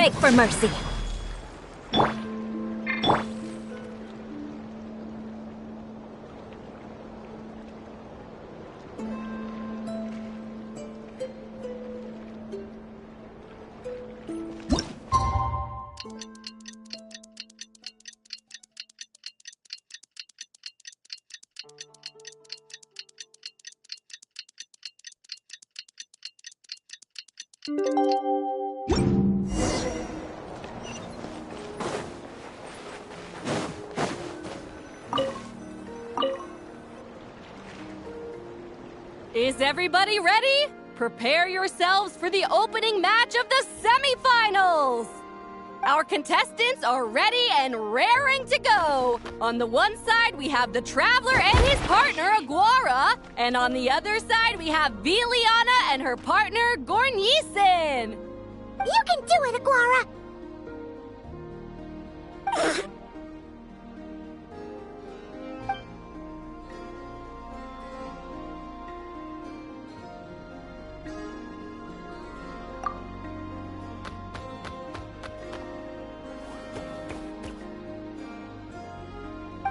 beg for mercy. Is everybody ready? Prepare yourselves for the opening match of the semifinals! Our contestants are ready and raring to go! On the one side, we have the Traveler and his partner, Aguara. And on the other side, we have Viliana and her partner, Gornisen. You can do it, Aguara!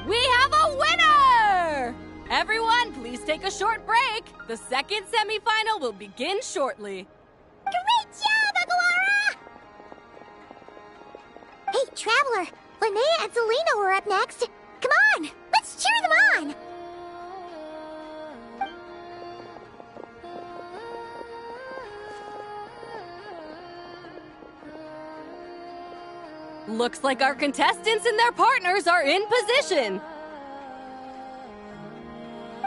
We have a winner! Everyone, please take a short break. The second semifinal will begin shortly. Great job, Aguara! Hey, Traveler, Linnea and Selena were up next. Come on, let's cheer them on! Looks like our contestants and their partners are in position.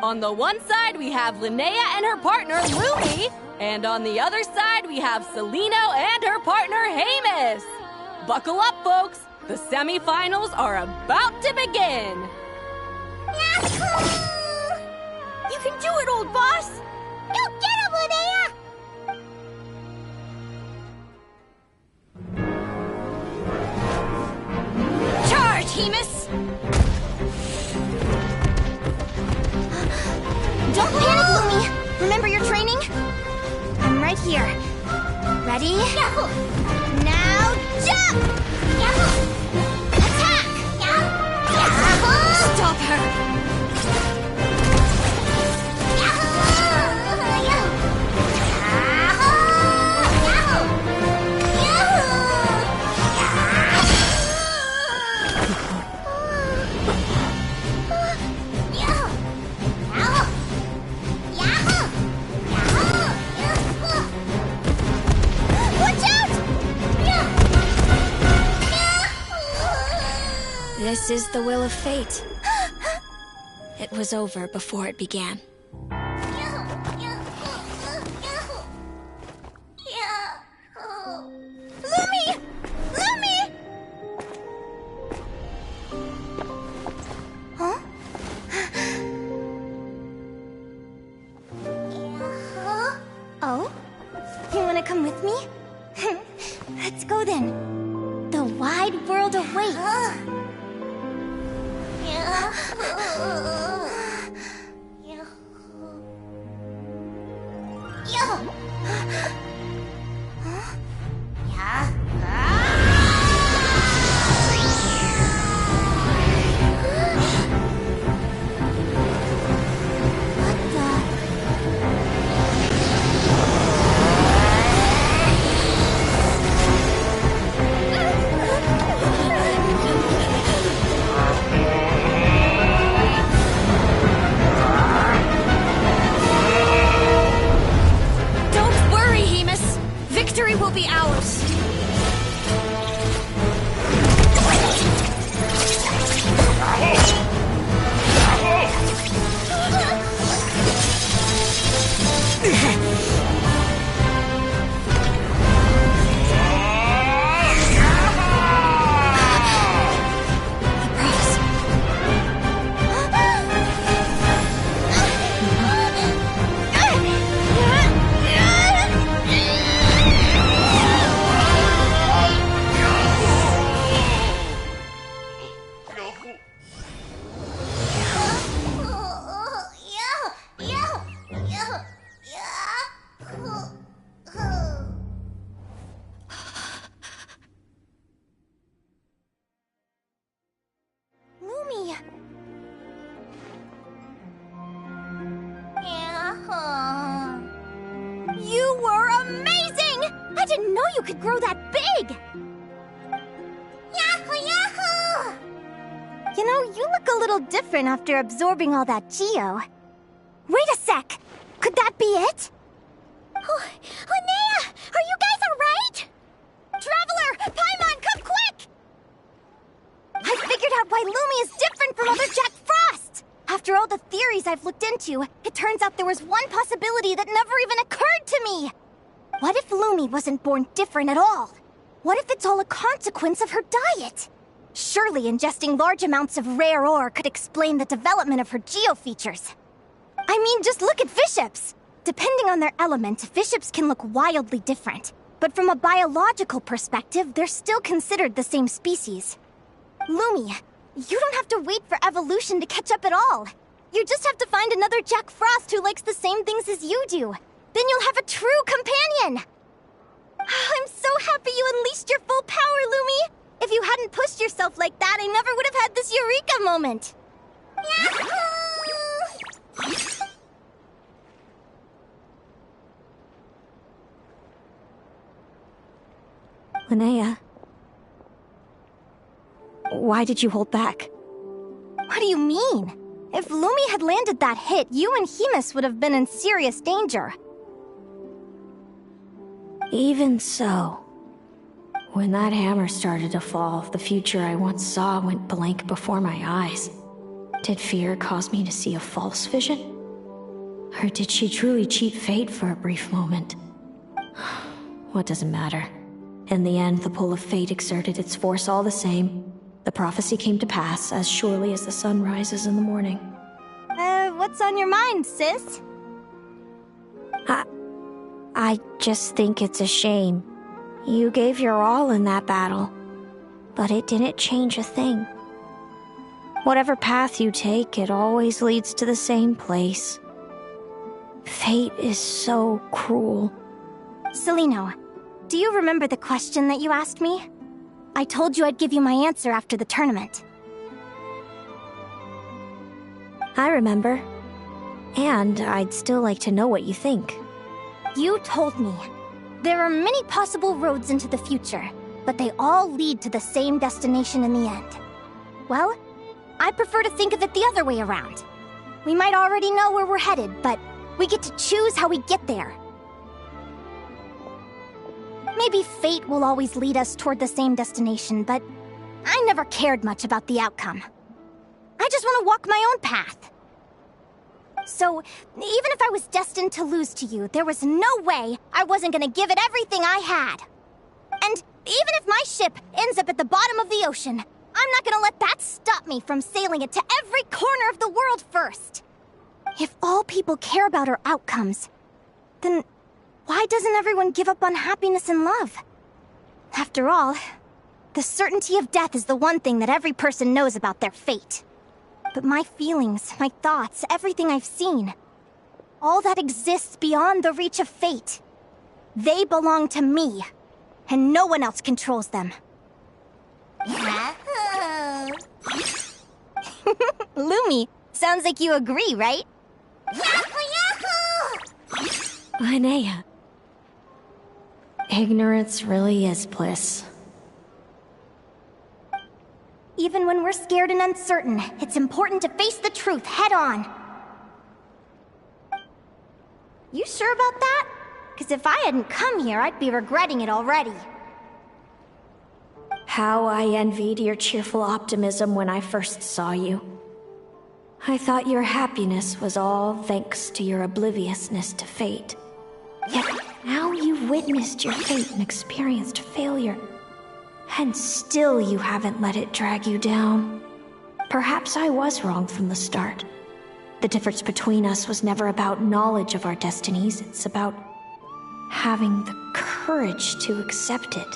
On the one side, we have Linnea and her partner, Lumi. And on the other side, we have Celino and her partner, Hamus. Buckle up, folks. The semifinals are about to begin. Yahoo! You can do it, old boss! Go get him, Linnea! Charge, Hamus! Don't panic, Lumi! Remember your training? I'm right here. Ready? Yahoo! Now jump! Yahoo! Attack! Yahoo! Stop her! This is the will of fate. It was over before it began. Lumi! Lumi! Huh? Oh? You wanna come with me? Let's go then. The wide world awaits. Don't worry, Hamus! I didn't know you could grow that big! Yahoo, yahoo! You know, you look a little different after absorbing all that Geo. Wait a sec! Could that be it? Oh, Linnea! Are you guys alright? Traveler! Paimon, come quick! I figured out why Lumi is different from other Jack Frost! After all the theories I've looked into, it turns out there was one possibility that never even occurred to me! What if Lumi wasn't born different at all? What if it's all a consequence of her diet? Surely ingesting large amounts of rare ore could explain the development of her geofeatures. I mean, just look at fiships! Depending on their element, fiships can look wildly different. But from a biological perspective, they're still considered the same species. Lumi, you don't have to wait for evolution to catch up at all. You just have to find another Jack Frost who likes the same things as you do. Then you'll have a true companion! I'm so happy you unleashed your full power, Lumi! If you hadn't pushed yourself like that, I never would have had this eureka moment! Yahoo! Linnea, why did you hold back? What do you mean? If Lumi had landed that hit, you and Hemus would have been in serious danger. Even so, when that hammer started to fall, the future I once saw went blank before my eyes. Did fear cause me to see a false vision? Or did she truly cheat fate for a brief moment? What does it matter? In the end, the pull of fate exerted its force all the same. The prophecy came to pass as surely as the sun rises in the morning. What's on your mind, sis? I just think it's a shame. You gave your all in that battle, but it didn't change a thing. Whatever path you take, it always leads to the same place. Fate is so cruel. Celino, do you remember the question that you asked me? I told you I'd give you my answer after the tournament. I remember. And I'd still like to know what you think. You told me. There are many possible roads into the future, but they all lead to the same destination in the end. Well, I prefer to think of it the other way around. We might already know where we're headed, but we get to choose how we get there. Maybe fate will always lead us toward the same destination, but I never cared much about the outcome. I just want to walk my own path. So, even if I was destined to lose to you, there was no way I wasn't gonna give it everything I had. And even if my ship ends up at the bottom of the ocean, I'm not gonna let that stop me from sailing it to every corner of the world first. If all people care about are outcomes, then why doesn't everyone give up on happiness and love? After all, the certainty of death is the one thing that every person knows about their fate. But my feelings, my thoughts, everything I've seen, all that exists beyond the reach of fate. They belong to me, and no one else controls them. Lumi, sounds like you agree, right? Linnea. Ignorance really is bliss. Even when we're scared and uncertain, it's important to face the truth head on. You sure about that? Because if I hadn't come here, I'd be regretting it already. How I envied your cheerful optimism when I first saw you. I thought your happiness was all thanks to your obliviousness to fate. Yet now you've witnessed your fate and experienced failure. And still you haven't let it drag you down. Perhaps I was wrong from the start. The difference between us was never about knowledge of our destinies, it's about having the courage to accept it.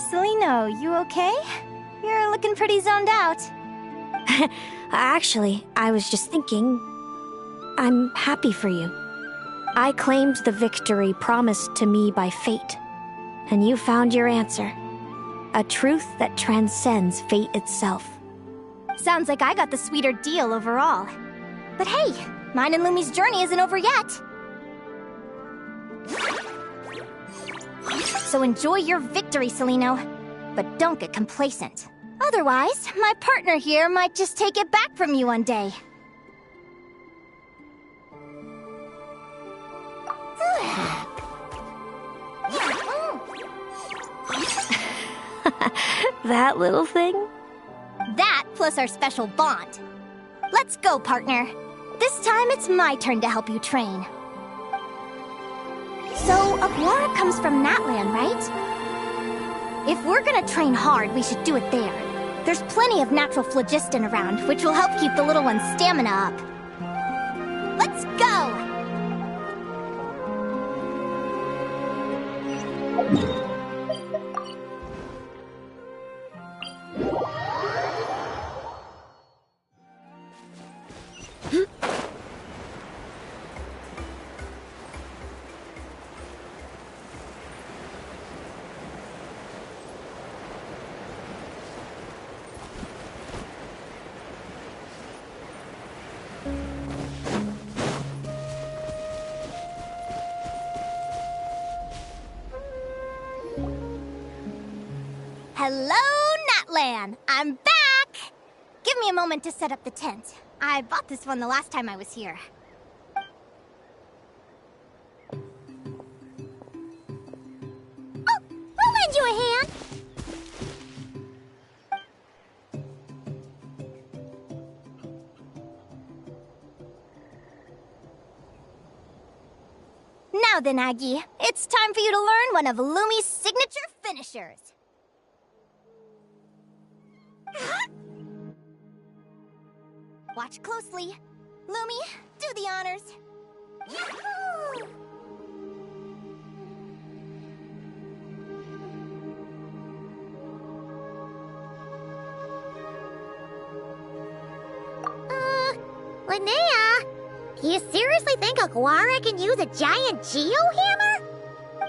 Celino, you okay? You're looking pretty zoned out. Actually, I was just thinking, I'm happy for you. I claimed the victory promised to me by fate, and you found your answer. A truth that transcends fate itself. Sounds like I got the sweeter deal overall. But hey, mine and Lumi's journey isn't over yet. So enjoy your victory, Celino. But don't get complacent. Otherwise, my partner here might just take it back from you one day. That little thing? That plus our special bond. Let's go, partner. This time it's my turn to help you train. So, Aguara comes from Natlan, right? If we're gonna train hard, we should do it there. There's plenty of natural phlogiston around, which will help keep the little one's stamina up. Let's go! Hello, Natlan! I'm back! Give me a moment to set up the tent. I bought this one the last time I was here. Oh, I'll lend you a hand! Now then, Aggie, it's time for you to learn one of Lumi's signature finishers. Watch closely. Lumi, do the honors. Yahoo! Linnea, you seriously think Aguara can use a giant geohammer?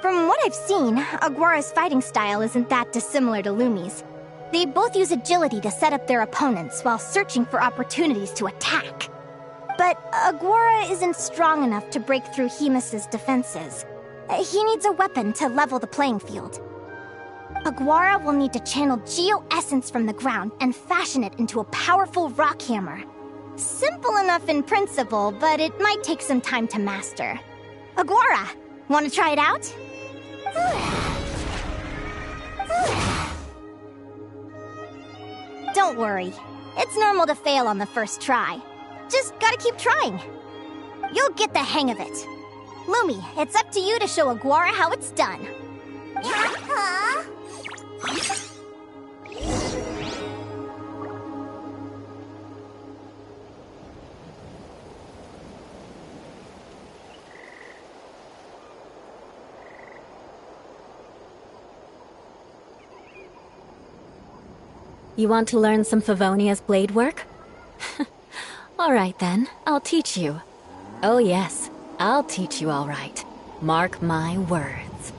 From what I've seen, Aguara's fighting style isn't that dissimilar to Lumi's. They both use agility to set up their opponents while searching for opportunities to attack. But Aguara isn't strong enough to break through Hemus's defenses. He needs a weapon to level the playing field. Aguara will need to channel geo-essence from the ground and fashion it into a powerful rock hammer. Simple enough in principle, but it might take some time to master. Aguara, want to try it out? Don't worry. It's normal to fail on the first try. Just gotta keep trying. You'll get the hang of it. Lumi, it's up to you to show Aguara how it's done. Huh? You want to learn some Favonia's blade work? All right then, I'll teach you. Oh yes, I'll teach you all right. Mark my words.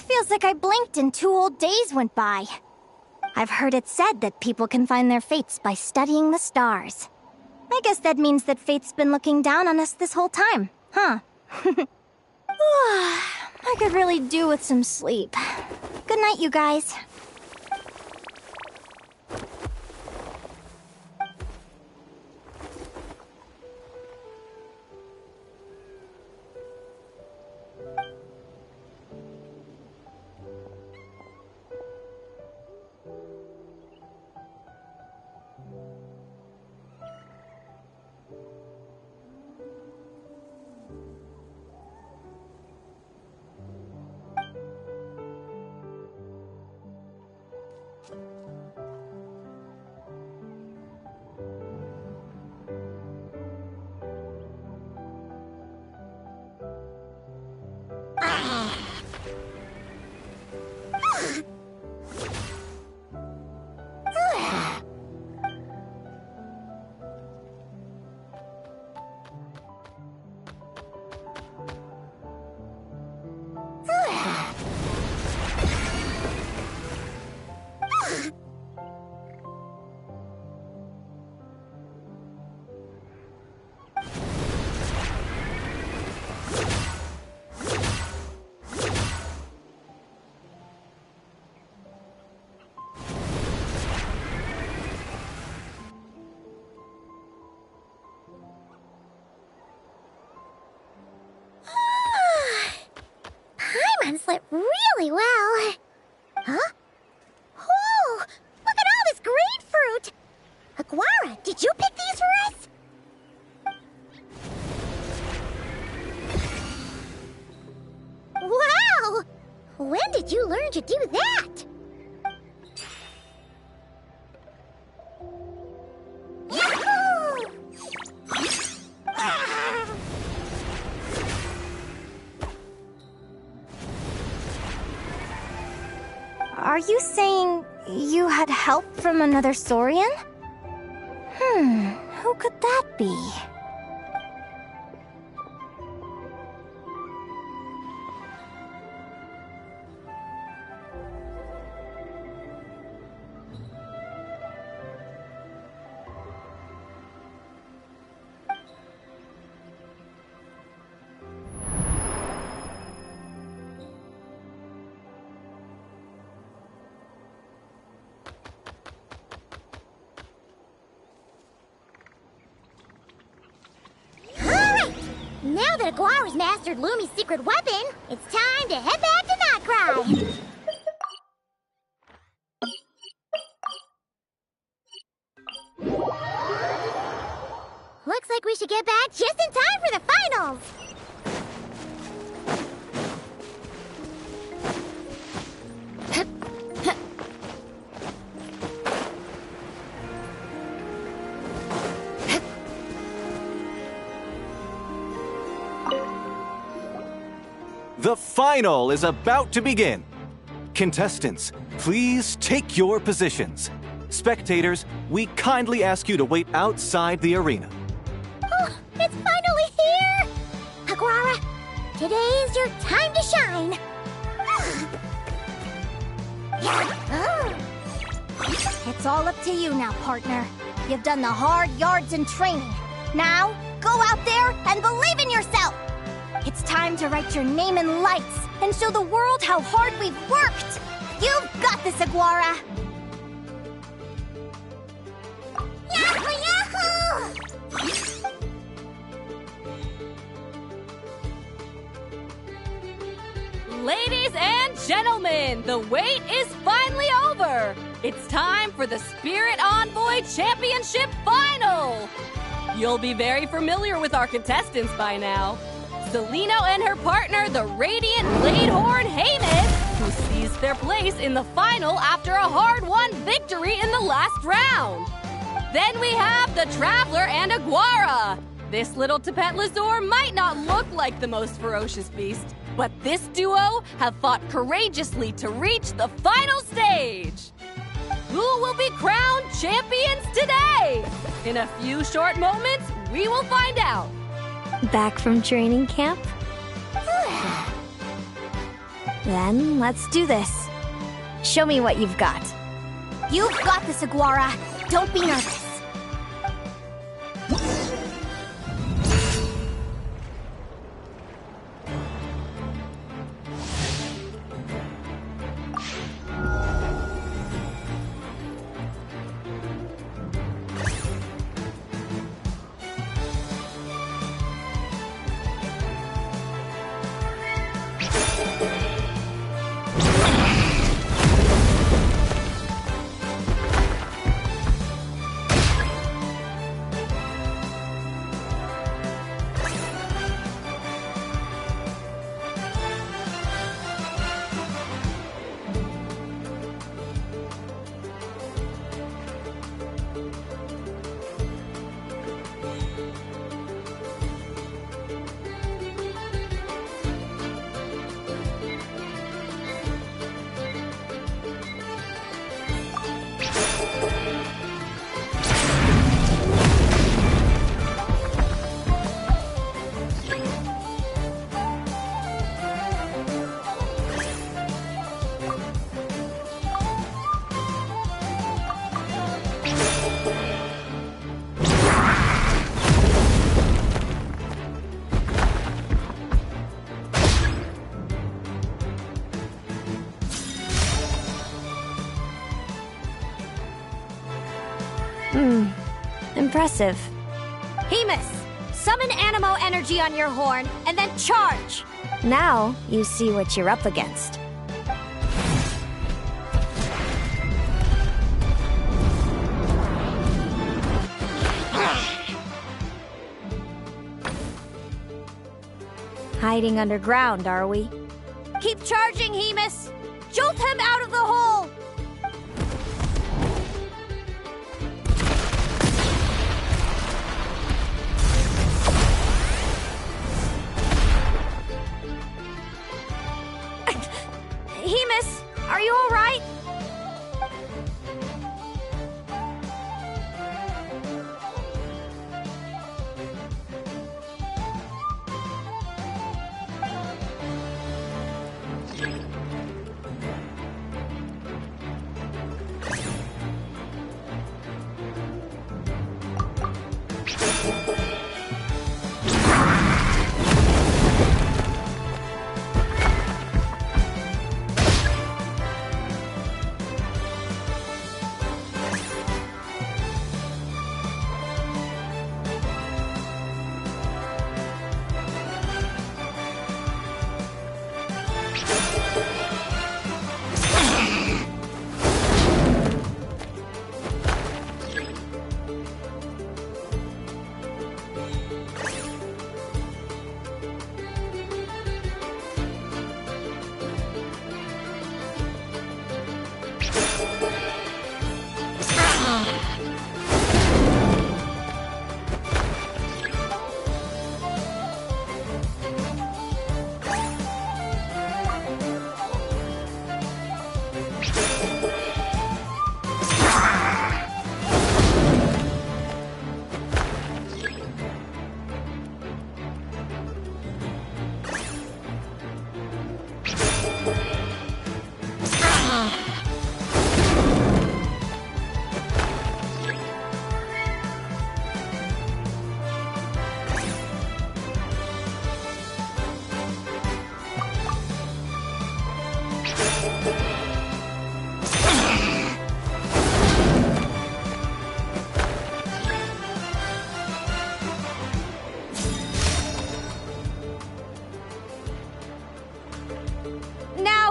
Feels like I blinked and 2 whole days went by. I've heard it said that people can find their fates by studying the stars. I guess that means that fate's been looking down on us this whole time, huh? I could really do with some sleep. Good night, you guys. bracelet really well. Huh? Oh, look at all this grapefruit! Aguara, did you pick these for us? Wow! When did you learn to do that? Yahoo! Are you saying you had help from another Saurian? Who could that be? Now that Aguara's mastered Lumi's secret weapon, it's time to head back to Notcry. Looks like we should get back just in time for the finals. The final is about to begin. Contestants, please take your positions. Spectators, we kindly ask you to wait outside the arena. Oh, it's finally here! Aguara, today's your time to shine. It's all up to you now, partner. You've done the hard yards in training. Now, go out there and believe in yourself! It's time to write your name in lights and show the world how hard we've worked! You've got this, Aguara! Yahoo! Yahoo! Ladies and gentlemen, the wait is finally over. It's time for the Spirit Envoy Championship Final. You'll be very familiar with our contestants by now. Celino and her partner, the Radiant Bladehorn Haynes, who seized their place in the final after a hard-won victory in the last round. Then we have the Traveler and Aguara. This little Tapet Lazur might not look like the most ferocious beast, but this duo have fought courageously to reach the final stage. Who will be crowned champions today? In a few short moments, we will find out. Back from training camp? Then let's do this. Show me what you've got. You've got this, Aguara! Don't be nervous. Impressive. Hemus, Summon Animo energy on your horn, and then charge! Now, you see what you're up against. Hiding underground, are we? Keep charging, Hemus! Jolt him out of the hole! Hemus, are you all right?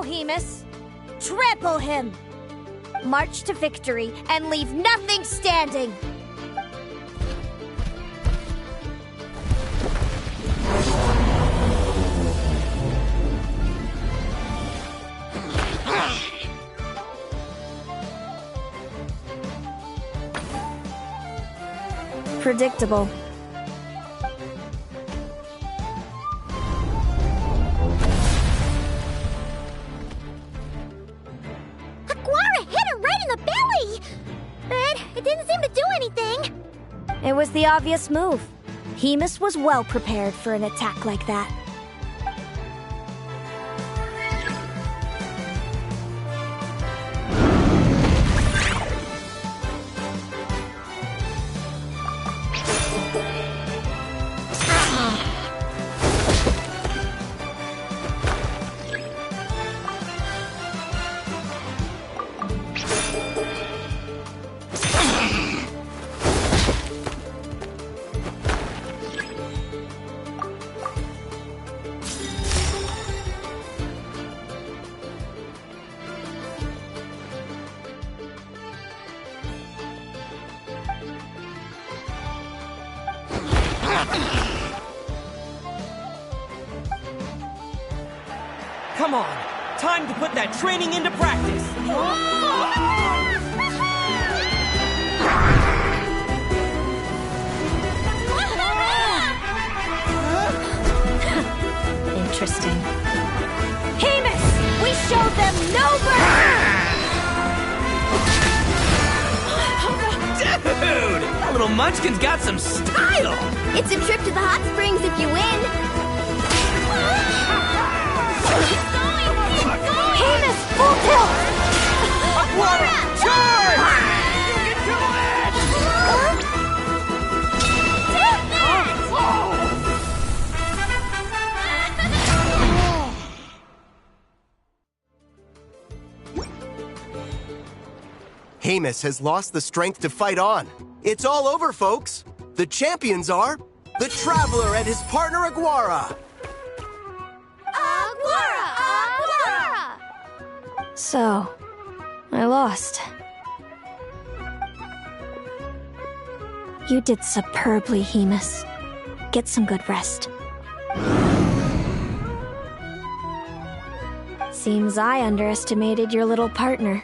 Hemus. Trample him! March to victory and leave nothing standing! Predictable. It was the obvious move. Hemus was well prepared for an attack like that. Come on! Time to put that training into practice! Interesting. Hemus! We showed them no mercy! Dude! That little munchkin's got some style! It's a trip to the hot springs if you win! Hemus, full tilt! Aquara, charge! You can do it! Hemus has lost the strength to fight on. It's all over, folks. The champions are the Traveler and his partner Aguara. Aguara! So, I lost. You did superbly, Hemus. Get some good rest. Seems I underestimated your little partner.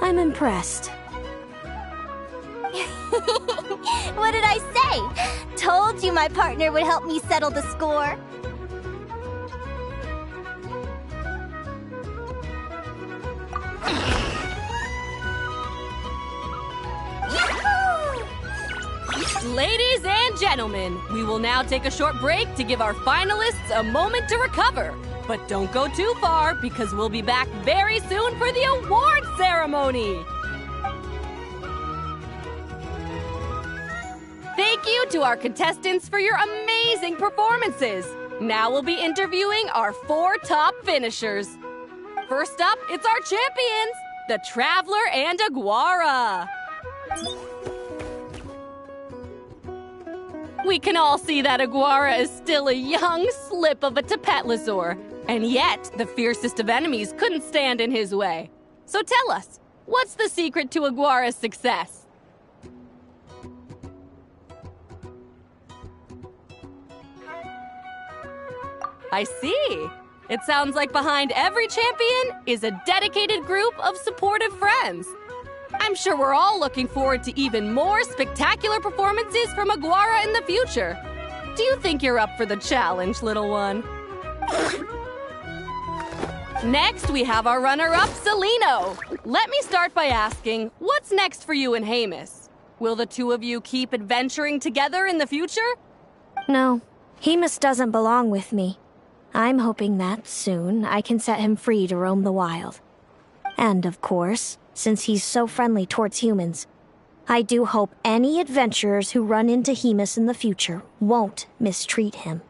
I'm impressed. What did I say? Told you my partner would help me settle the score. Ladies and gentlemen, we will now take a short break to give our finalists a moment to recover. But don't go too far, because we'll be back very soon for the award ceremony! Thank you to our contestants for your amazing performances! Now we'll be interviewing our 4 top finishers. First up, it's our champions, the Traveler and Aguara. We can all see that Aguara is still a young slip of a Tapetlasaur, and yet the fiercest of enemies couldn't stand in his way. So tell us, what's the secret to Aguara's success? I see. It sounds like behind every champion is a dedicated group of supportive friends. I'm sure we're all looking forward to even more spectacular performances from Aguara in the future. Do you think you're up for the challenge, little one? Next, we have our runner-up, Celino. Let me start by asking, what's next for you and Hemus? Will the two of you keep adventuring together in the future? No, Hemus doesn't belong with me. I'm hoping that soon I can set him free to roam the wild. And of course, since he's so friendly towards humans, I do hope any adventurers who run into Hemus in the future won't mistreat him.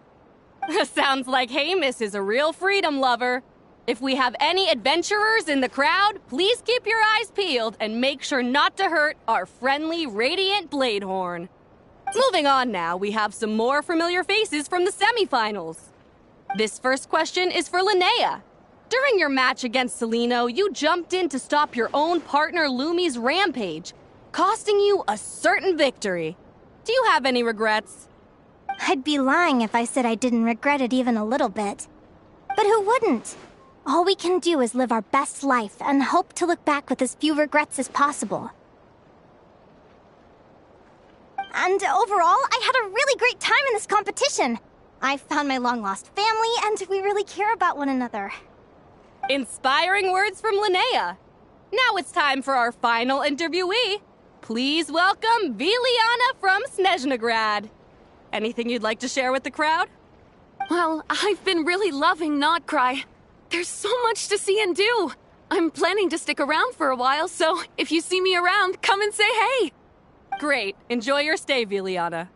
Sounds like Hemus is a real freedom lover. If we have any adventurers in the crowd, please keep your eyes peeled and make sure not to hurt our friendly, radiant Bladehorn. Moving on now, we have some more familiar faces from the semifinals. This first question is for Linnea. During your match against Celino, you jumped in to stop your own partner Lumi's rampage, costing you a certain victory. Do you have any regrets? I'd be lying if I said I didn't regret it even a little bit. But who wouldn't? All we can do is live our best life and hope to look back with as few regrets as possible. And overall, I had a really great time in this competition. I found my long-lost family, and we really care about one another. Inspiring words from Linnea. Now it's time for our final interviewee. Please welcome Viliana from Snezhnegrad. Anything you'd like to share with the crowd? Well, I've been really loving Not Cry. There's so much to see and do. I'm planning to stick around for a while, so if you see me around, come and say hey. Great. Enjoy your stay, Viliana.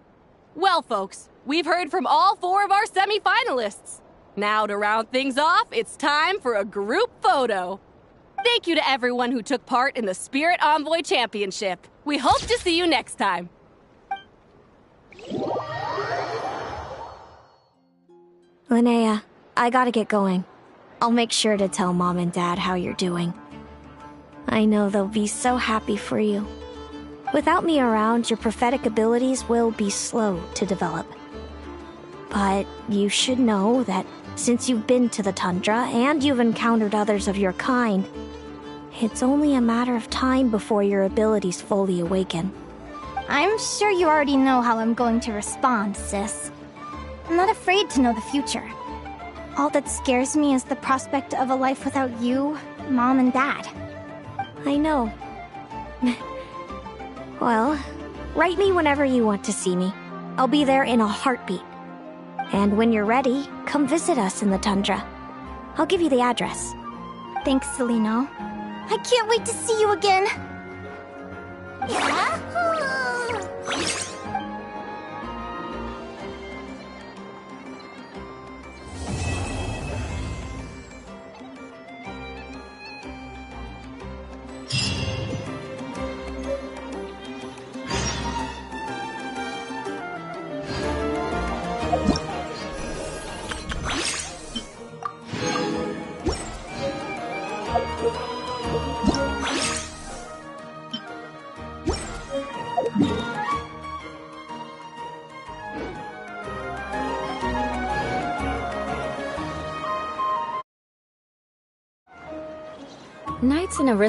Well, folks, we've heard from all 4 of our semi-finalists. Now, to round things off, it's time for a group photo. Thank you to everyone who took part in the Spirit Envoy Championship. We hope to see you next time. Linnea, I gotta get going. I'll make sure to tell Mom and Dad how you're doing. I know they'll be so happy for you. Without me around, your prophetic abilities will be slow to develop. But you should know that since you've been to the tundra and you've encountered others of your kind, it's only a matter of time before your abilities fully awaken. I'm sure you already know how I'm going to respond, sis. I'm not afraid to know the future. All that scares me is the prospect of a life without you, Mom, and Dad. I know. Well, write me whenever you want to see me. I'll be there in a heartbeat. And when you're ready, come visit us in the tundra. I'll give you the address. Thanks, Celino. I can't wait to see you again. Yahoo! Knights in a